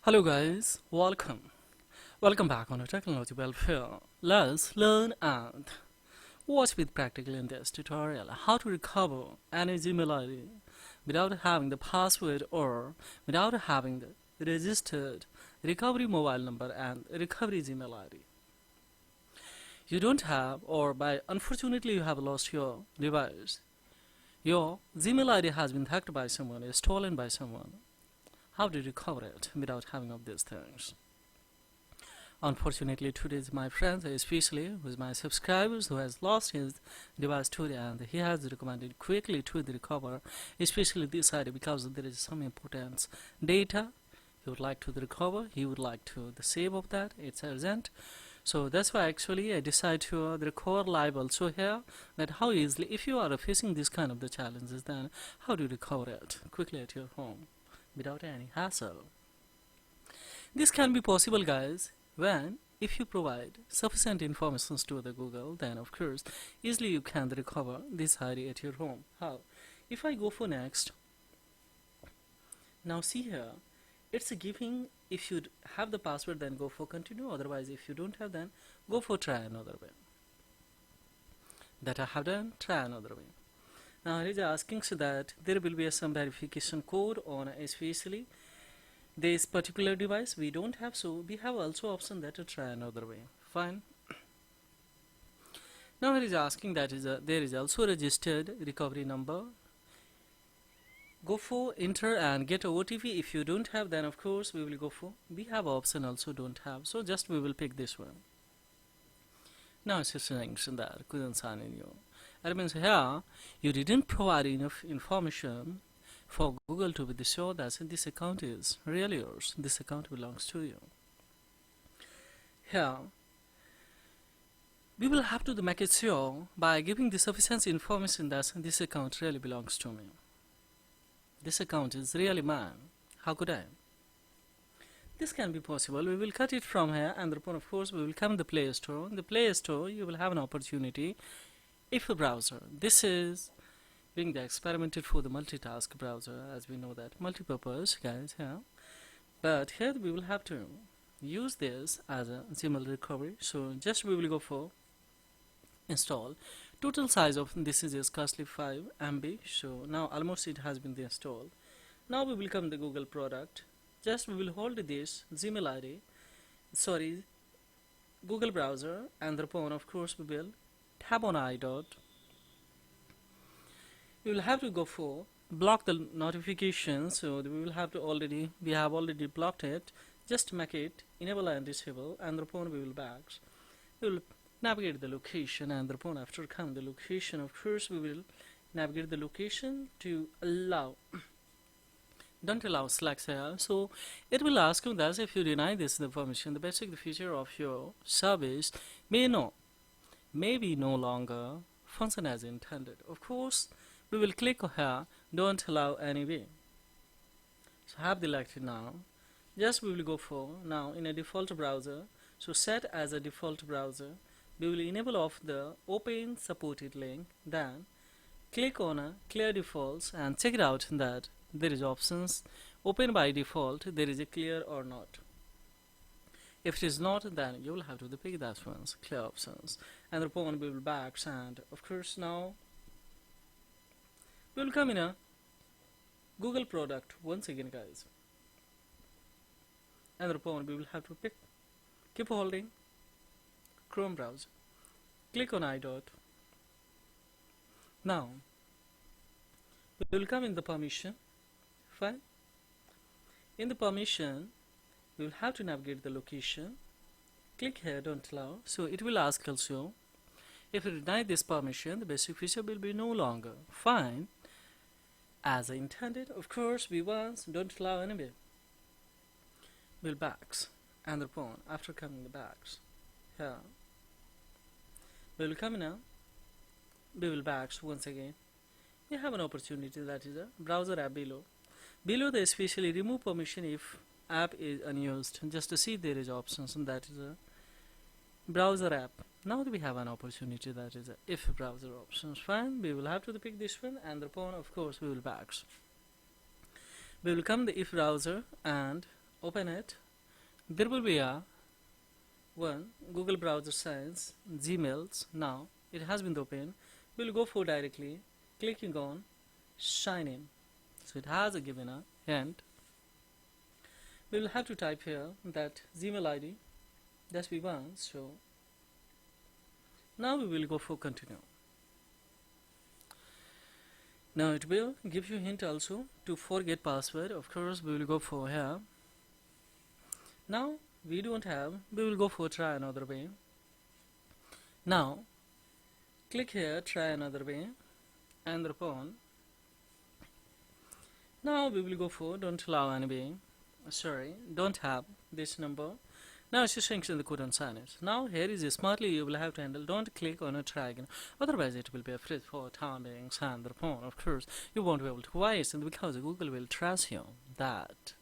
Hello guys, welcome back on a technology welfare. Let's learn and watch with practical in this tutorial how to recover any Gmail ID without having the password or without having the registered recovery mobile number and recovery Gmail ID. You don't have, or by unfortunately you have lost your device. Your Gmail ID has been hacked by someone, is stolen by someone. How do you recover it without having of these things? Unfortunately, today's my friends, especially with my subscribers who has lost his device today, and he has recommended quickly to recover, especially this ID, because there is some important data he would like to recover. He would like to save of that. It's urgent. So that's why actually I decide to recover live also here, that how easily, if you are facing this kind of the challenges, then how do you recover it quickly at your home without any hassle. This can be possible, guys, when if you provide sufficient information to the Google, then of course easily you can recover this ID at your home. How? If I go for next, now see here, it's giving, if you have the password then go for continue, otherwise if you don't have then go for try another way. That I have done, try another way. Now it is asking so that there will be some verification code on especially this particular device we don't have, so we have also option that to try another way. Fine. Now it is asking that there is also registered recovery number. Go for enter and get a OTP. If you don't have, then of course we will go for, we have option also don't have, so just we will pick this one. Now it's saying that couldn't sign in you. That means here you didn't provide enough information for Google to be sure that this account is really yours. This account belongs to you. Here we will have to make it sure by giving the sufficient information that this account really belongs to me. This account is really mine. How could I? This can be possible. We will cut it from here, and thereupon of course we will come to the Play Store. In the Play Store you will have an opportunity. If a browser, this is being experimented for the multitask browser, as we know that multi-purpose, guys, here. But here we will have to use this as a Gmail recovery. So just we will go for install. Total size of this is costly 5 MB. So now almost it has been installed. Now we will come to Google product. Just we will hold this Gmail ID, sorry, Google browser, and thereupon of course we will tap on iDot. We will have to go for block the notifications, so we will have to we have already blocked it. Just make it enable and disable, and thereupon we will back. We will navigate the location, and thereupon after come the location, of course we will navigate the location to allow. Don't allow slacks here, so it will ask you that if you deny this the permission, the basic feature of your service may be no longer function as intended. Of course we will click here, don't allow anyway. So have the elected now. Just we will go for now in a default browser. So set as a default browser. We will enable off the open supported link. Then click on a clear defaults and check it out that there is options open by default, there is a clear or not. If it is not, then you will have to pick that ones, clear options, and thereupon we will back, and of course now we will come in a Google product once again, guys, and thereupon we will have to pick, keep holding Chrome browser, click on iDot. Now we will come in the permission. Fine. In the permission we will have to navigate the location, click here don't allow, so it will ask also if you deny this permission the basic feature will be no longer fine as intended. Of course we once don't allow anyway. We'll backs, and thereupon after coming the backs here we will come now, we will backs once again. We have an opportunity that is a browser app below the especially remove permission if app is unused. Just to see there is options, and that is a browser app. Now we have an opportunity that is a if browser options. Fine, we will have to pick this one, and thereupon of course we will back. We will come the if browser, and open it. There will be a one Google browser science Gmails. Now it has been opened. We'll go for directly clicking on sign in. So it has given a hint. We will have to type here that Gmail ID that we want. So now we will go for continue. Now it will give you hint also to forget password. Of course we will go for here. Now we don't have, we will go for try another way. Now click here try another way and upon. Now we will go for don't allow any way. Sorry, don't have this number. Now it's sanction the code and sign it. Now here is a smartly you will have to handle. Don't click on a try again. Otherwise it will be a free for time being signed the phone. Of course you won't be able to waste, and because Google will trust you that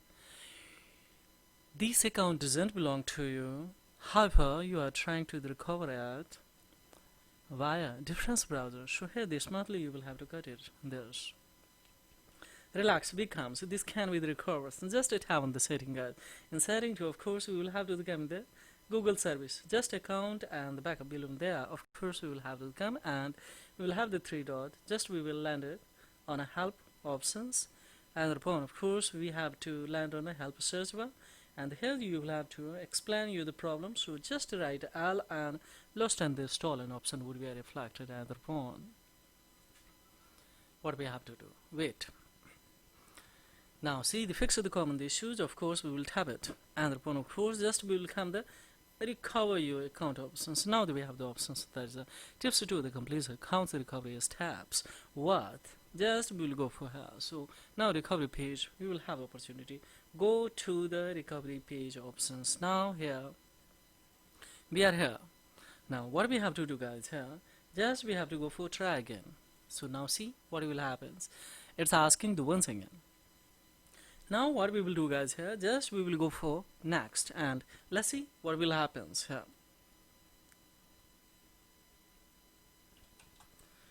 this account doesn't belong to you. However, you are trying to recover it via different browser. So here this smartly you will have to cut it. This. Relax becomes this can be the recovered. Just tap on the setting guide. In setting 2, of course, we will have to come the Google service. Just account and the backup below there. Of course, we will have to come and we will have the 3 dot. Just we will land it on a help options, and upon of course we have to land on a help search bar. And here you will have to explain you the problem. So just write L and lost and the stolen option would be reflected and upon. What we have to do? Wait. Now see the fix of the common issues. Of course we will tap it, and upon of course just we will come the recover your account options. Now that we have the options, that is the tips to the complete account recovery tabs. What? Just we will go for here. So now recovery page we will have opportunity. Go to the recovery page options. Now here we are here. Now what we have to do guys here, just we have to go for try again. So now see what will happen. It's asking the once again. Now what we will do guys here, just we will go for next and let's see what will happen here.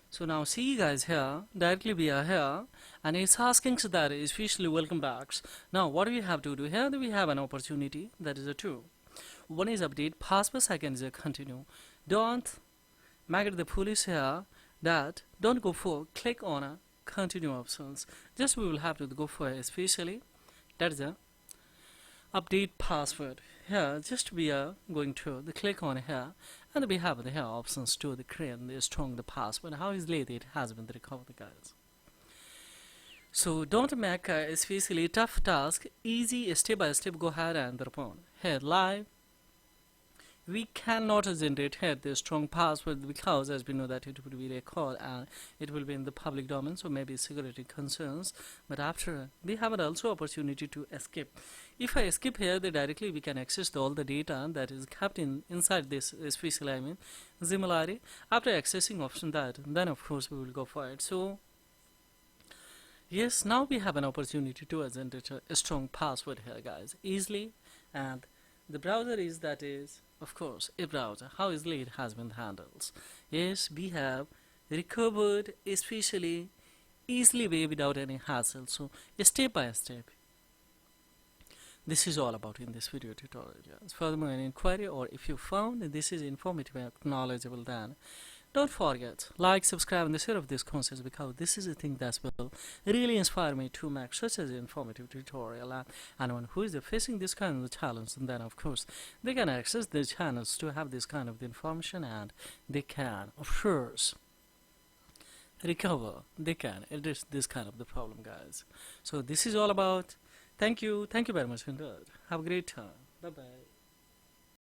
So now see guys here, directly we are here and it's asking so that is officially welcome back. Now what we have to do here, we have an opportunity, that is a 2. One is update password, second is a continue. Don't make it the police here that don't go for click on a continue options. Just we will have to go for especially that is a update password. Here just we are going to the click on here and we have the here options to the create the strong the password. How easily it has been recovered guys. So don't make a especially tough task easy, step by step. Go ahead and upon here live. We cannot generate here the strong password because as we know that it will be recorded and it will be in the public domain, so maybe security concerns. But after we have an also opportunity to escape. If I escape here, then directly we can access all the data that is kept inside this especially Gmail ID. After accessing option that, then of course we will go for it. So yes, now we have an opportunity to generate a strong password here guys easily, and the browser is that is of course a browser. How easily it has been handled. Yes, we have recovered especially easily way without any hassle. So step by step this is all about in this video tutorial guys. Furthermore, an inquiry or if you found this is informative and knowledgeable, then don't forget like, subscribe and share of this concept, because this is a thing that will really inspire me to make such as informative tutorial. And anyone who is facing this kind of challenge, and then of course they can access the channels to have this kind of information, and they can of course recover, they can address this kind of the problem guys. So this is all about. Thank you very much indeed. Have a great time. Bye bye.